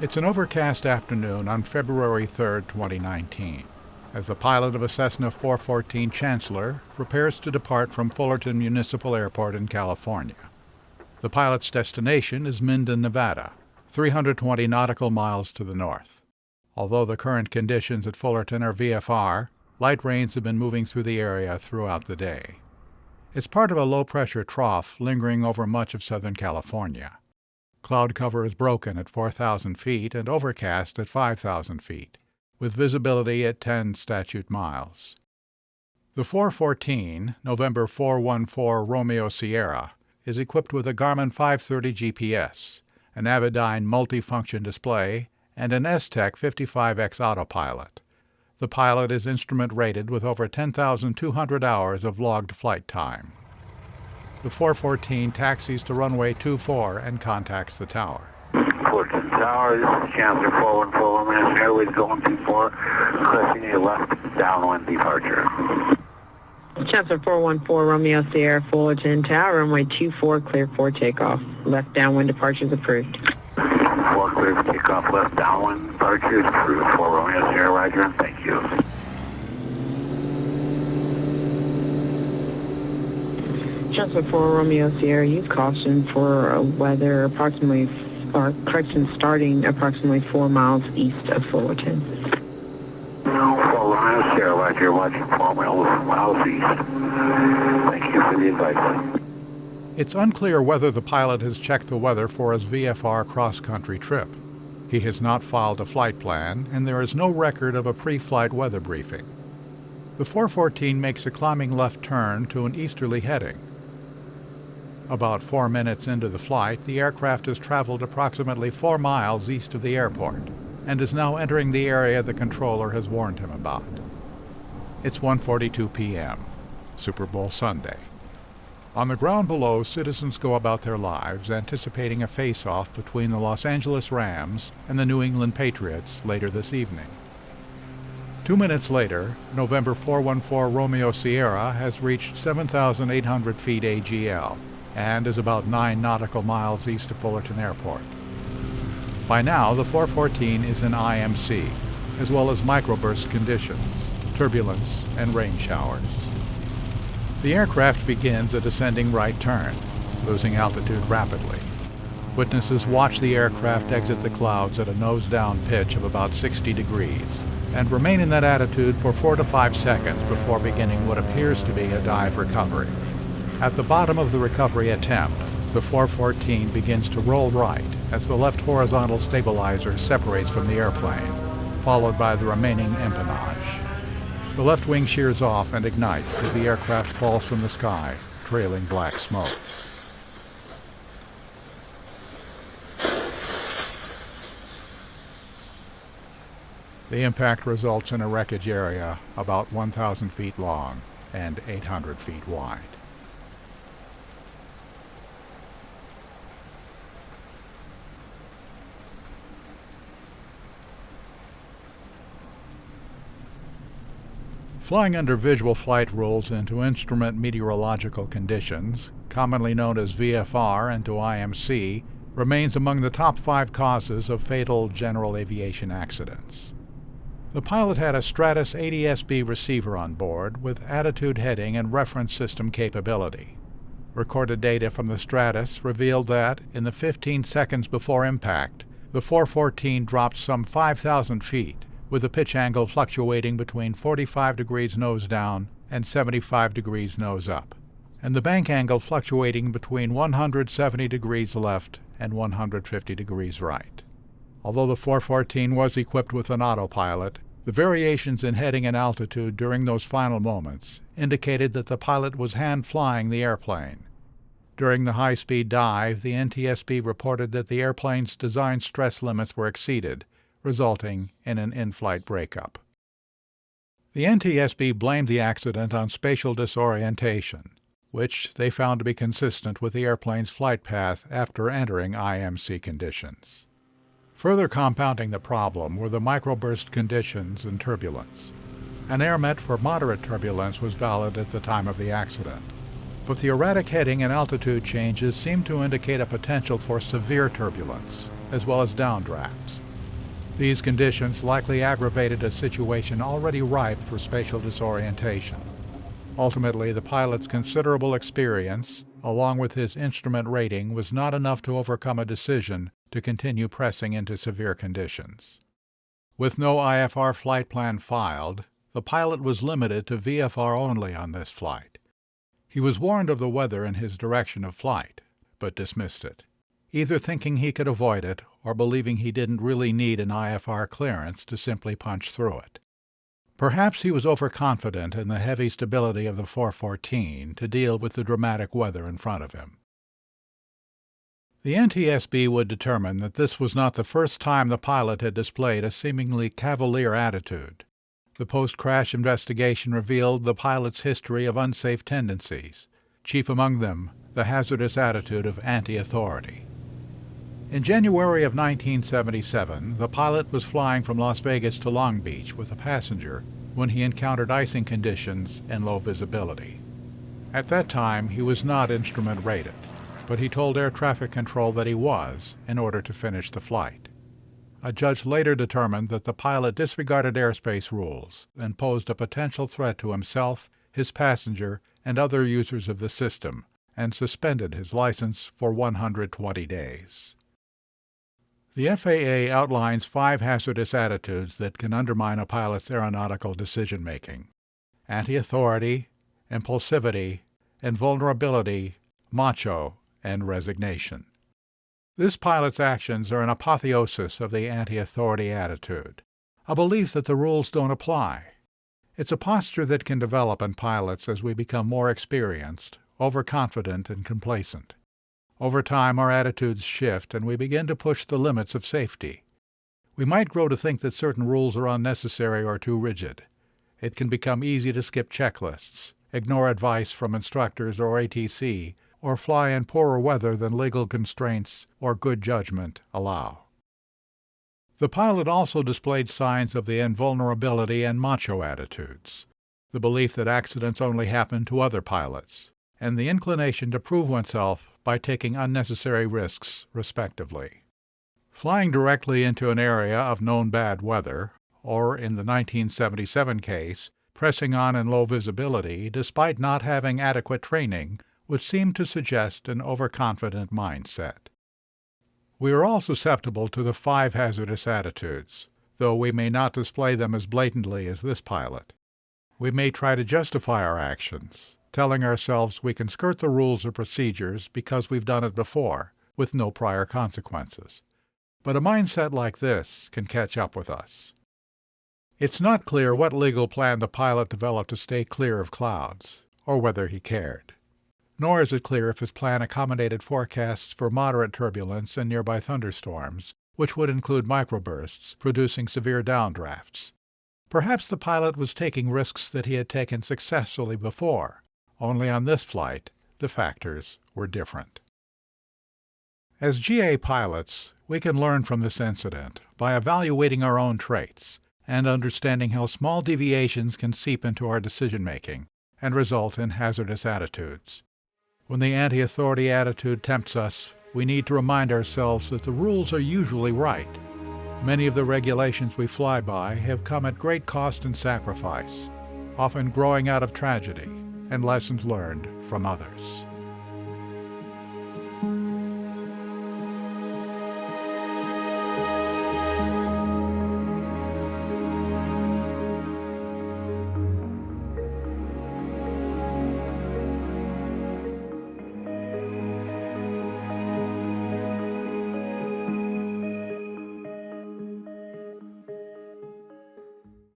It's an overcast afternoon on February 3, 2019, as the pilot of a Cessna 414 Chancellor prepares to depart from Fullerton Municipal Airport in California. The pilot's destination is Minden, Nevada, 320 nautical miles to the north. Although the current conditions at Fullerton are VFR, light rains have been moving through the area throughout the day. It's part of a low-pressure trough lingering over much of Southern California. Cloud cover is broken at 4,000 feet and overcast at 5,000 feet, with visibility at 10 statute miles. The 414, November 414 Romeo Sierra, is equipped with a Garmin 530 GPS, an Avidyne multifunction display, and an S-Tech 55X autopilot. The pilot is instrument rated with over 10,200 hours of logged flight time. The 414 taxis to runway 24 and contacts the tower. Fullerton Tower, this is Chancellor 414 Romeo Airways going 24, requesting a left downwind departure. Chancellor 414 Romeo Sierra Fullerton Tower, runway 24, clear for takeoff. Left downwind departure is approved. 4 clear for takeoff, left downwind departure is approved. 4 Romeo Sierra, roger, and thank you. Chancellor 4 Romeo Sierra, use caution for weather starting approximately 4 miles east of Fullerton. 4 Romeo Sierra, roger, watching 4 miles east. Thank you for the advice. It's unclear whether the pilot has checked the weather for his VFR cross-country trip. He has not filed a flight plan, and there is no record of a pre-flight weather briefing. The 414 makes a climbing left turn to an easterly heading. About 4 minutes into the flight, the aircraft has traveled approximately 4 miles east of the airport and is now entering the area the controller has warned him about. It's 1:42 p.m., Super Bowl Sunday. On the ground below, citizens go about their lives anticipating a face-off between the Los Angeles Rams and the New England Patriots later this evening. 2 minutes later, November 414 Romeo Sierra has reached 7,800 feet AGL and is about 9 nautical miles east of Fullerton Airport. By now, the 414 is in IMC, as well as microburst conditions, turbulence, and rain showers. The aircraft begins a descending right turn, losing altitude rapidly. Witnesses watch the aircraft exit the clouds at a nose-down pitch of about 60 degrees and remain in that attitude for 4 to 5 seconds before beginning what appears to be a dive recovery. At the bottom of the recovery attempt, the 414 begins to roll right as the left horizontal stabilizer separates from the airplane, followed by the remaining empennage. The left wing shears off and ignites as the aircraft falls from the sky, trailing black smoke. The impact results in a wreckage area about 1,000 feet long and 800 feet wide. Flying under visual flight rules into instrument meteorological conditions, commonly known as VFR and to IMC, remains among the top 5 causes of fatal general aviation accidents. The pilot had a Stratus ADS-B receiver on board with attitude heading and reference system capability. Recorded data from the Stratus revealed that, in the 15 seconds before impact, the 414 dropped some 5,000 feet, with the pitch angle fluctuating between 45 degrees nose down and 75 degrees nose up, and the bank angle fluctuating between 170 degrees left and 150 degrees right. Although the 414 was equipped with an autopilot, the variations in heading and altitude during those final moments indicated that the pilot was hand-flying the airplane. During the high-speed dive, the NTSB reported that the airplane's design stress limits were exceeded, resulting in an in-flight breakup. The NTSB blamed the accident on spatial disorientation, which they found to be consistent with the airplane's flight path after entering IMC conditions. Further compounding the problem were the microburst conditions and turbulence. An air met for moderate turbulence was valid at the time of the accident, but the erratic heading and altitude changes seemed to indicate a potential for severe turbulence, as well as downdrafts, These conditions likely aggravated a situation already ripe for spatial disorientation. Ultimately, the pilot's considerable experience, along with his instrument rating, was not enough to overcome a decision to continue pressing into severe conditions. With no IFR flight plan filed, the pilot was limited to VFR only on this flight. He was warned of the weather in his direction of flight, but dismissed it, either thinking he could avoid it or believing he didn't really need an IFR clearance to simply punch through it. Perhaps he was overconfident in the heavy stability of the 414 to deal with the dramatic weather in front of him. The NTSB would determine that this was not the first time the pilot had displayed a seemingly cavalier attitude. The post-crash investigation revealed the pilot's history of unsafe tendencies, chief among them the hazardous attitude of anti-authority. In January of 1977, the pilot was flying from Las Vegas to Long Beach with a passenger when he encountered icing conditions and low visibility. At that time, he was not instrument rated, but he told air traffic control that he was in order to finish the flight. A judge later determined that the pilot disregarded airspace rules and posed a potential threat to himself, his passenger, and other users of the system, and suspended his license for 120 days. The FAA outlines 5 hazardous attitudes that can undermine a pilot's aeronautical decision-making: anti-authority, impulsivity, invulnerability, macho, and resignation. This pilot's actions are an apotheosis of the anti-authority attitude, a belief that the rules don't apply. It's a posture that can develop in pilots as we become more experienced, overconfident, and complacent. Over time, our attitudes shift and we begin to push the limits of safety. We might grow to think that certain rules are unnecessary or too rigid. It can become easy to skip checklists, ignore advice from instructors or ATC, or fly in poorer weather than legal constraints or good judgment allow. The pilot also displayed signs of the invulnerability and macho attitudes, the belief that accidents only happen to other pilots, and the inclination to prove oneself by taking unnecessary risks, respectively. Flying directly into an area of known bad weather, or in the 1977 case, pressing on in low visibility despite not having adequate training, would seem to suggest an overconfident mindset. We are all susceptible to the 5 hazardous attitudes, though we may not display them as blatantly as this pilot. We may try to justify our actions, telling ourselves we can skirt the rules or procedures because we've done it before, with no prior consequences. But a mindset like this can catch up with us. It's not clear what legal plan the pilot developed to stay clear of clouds, or whether he cared. Nor is it clear if his plan accommodated forecasts for moderate turbulence and nearby thunderstorms, which would include microbursts, producing severe downdrafts. Perhaps the pilot was taking risks that he had taken successfully before. Only on this flight, the factors were different. As GA pilots, we can learn from this incident by evaluating our own traits and understanding how small deviations can seep into our decision-making and result in hazardous attitudes. When the anti-authority attitude tempts us, we need to remind ourselves that the rules are usually right. Many of the regulations we fly by have come at great cost and sacrifice, often growing out of tragedy and lessons learned from others.